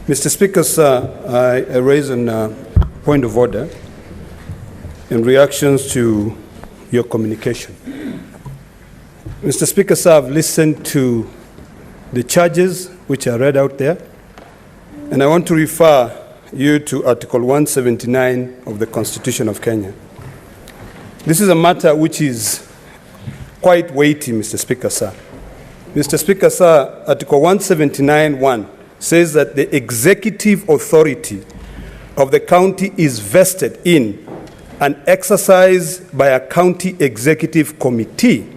Mr. Speaker, sir, I raise a point of order in reactions to your communication. Mr. Speaker, sir, I've listened to the charges which are read out there, and I want to refer you to Article 179 of the Constitution of Kenya. This is a matter which is quite weighty, Mr. Speaker, sir. Mr. Speaker, sir, Article 179(1) says that the executive authority of the county is vested in and exercised by a county executive committee.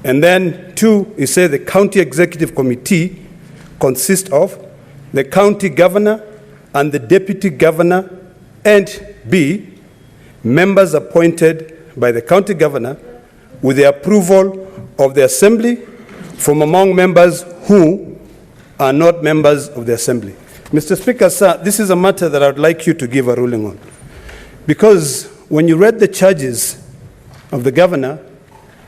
And then 2, it says the county executive committee consists of the county governor and the deputy governor, and B, members appointed by the county governor with the approval of the assembly from among members who are not members of the assembly. Mr. Speaker, sir, this is a matter that I would like you to give a ruling on. Because when you read the charges of the governor,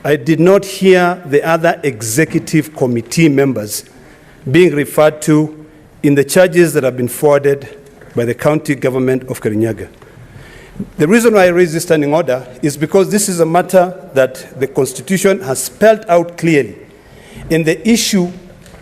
I did not hear the other executive committee members being referred to in the charges that have been forwarded by the county government of Kirinyaga. The reason why I raise this standing order is because this is a matter that the Constitution has spelled out clearly in the issue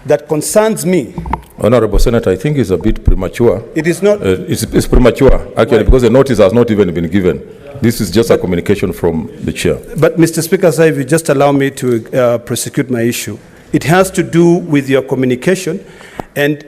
that concerns me. Honorable Senator, I think it's a bit premature. It is not. It's premature, actually, because the notice has not even been given. This is just a communication from the chair. But, Mr. Speaker, sir, if you just allow me to prosecute my issue, it has to do with your communication and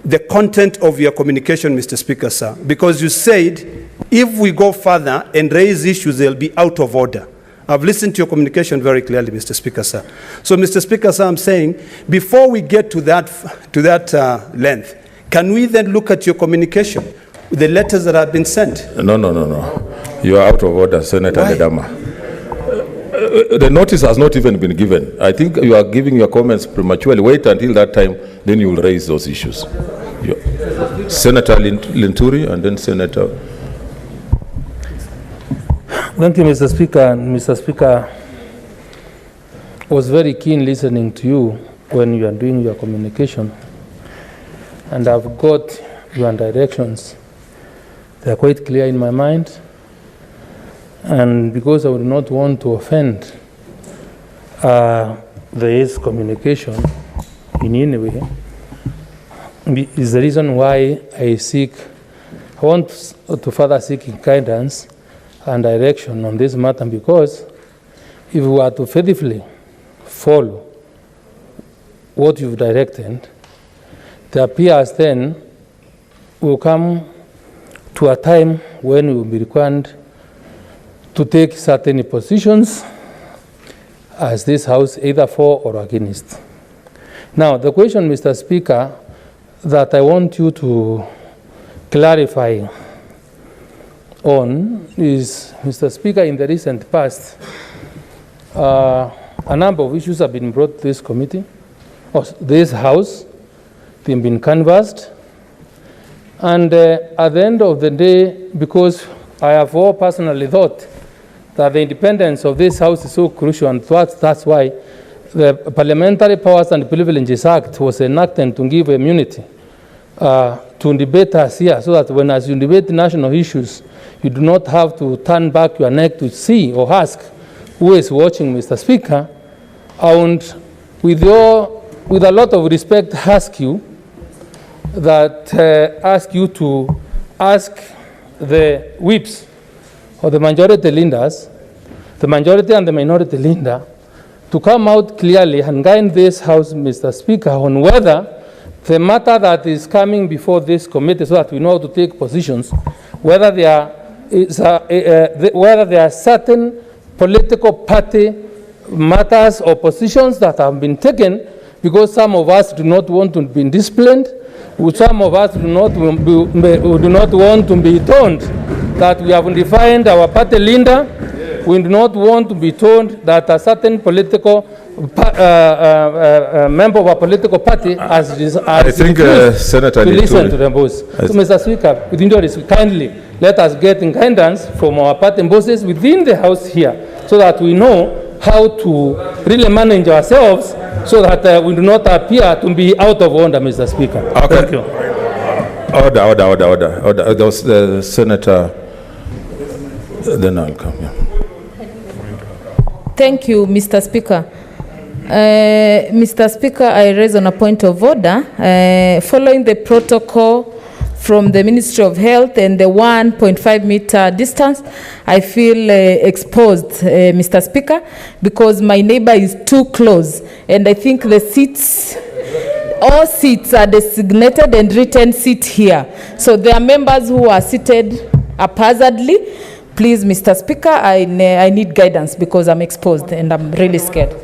the content of your communication, Mr. Speaker, sir, because you said if we go further and raise issues, they'll be out of order. I've listened to your communication very clearly, Mr. Speaker, sir. So, Mr. Speaker, sir, I'm saying, before we get to that length, can we then look at your communication, the letters that have been sent? No. You are out of order, Senator Ledama. The notice has not even been given. I think you are giving your comments prematurely. Wait until that time, then you will raise those issues. Senator Linturi and then Senator. Thank you, Mr. Speaker. Mr. Speaker, I was very keen listening to you when you are doing your communication, and I've got your directions. They are quite clear in my mind, and because I would not want to offend this communication in any way, is the reason why I want to further seek guidance and direction on this matter, because if we are to faithfully follow what you've directed, it appears then we'll come to a time when we will be required to take certain positions as this House, either for or against. Now, the question, Mr. Speaker, that I want you to clarify on is, Mr. Speaker, in the recent past, a number of issues have been brought to this committee, or this House. They've been canvassed. And at the end of the day, because I have all personally thought that the independence of this House is so crucial, and that's why the Parliamentary Powers and Privileges Act was enacted to give immunity to debaters here, so that when as you debate national issues, you do not have to turn back your neck to see or ask who is watching, Mr. Speaker. And with a lot of respect, ask you to ask the whips or the majority leaders, the majority and the minority leader, to come out clearly and guide this House, Mr. Speaker, on whether the matter that is coming before this committee, so that we know how to take positions, whether there are certain political party matters or positions that have been taken, because some of us do not want to be disciplined, some of us do not want to be told that we have defined our party leader. We do not want to be told that a certain political member of a political party has Senator to listen to them both. So, Mr. Speaker, with indulgence, kindly let us get guidance from our party bosses within the House here, so that we know how to really manage ourselves, so that we do not appear to be out of order, Mr. Speaker. Okay. Thank you. Order. There was the Senator. Then I'll come. Yeah. Thank you, Mr. Speaker. Mr. Speaker, I raise on a point of order. Following the protocol from the Ministry of Health and the 1.5 meter distance, I feel exposed, Mr. Speaker, because my neighbor is too close. And I think the seats, all seats are designated and written seat here. So there are members who are seated haphazardly. Please, Mr. Speaker, I need guidance because I'm exposed and I'm really scared.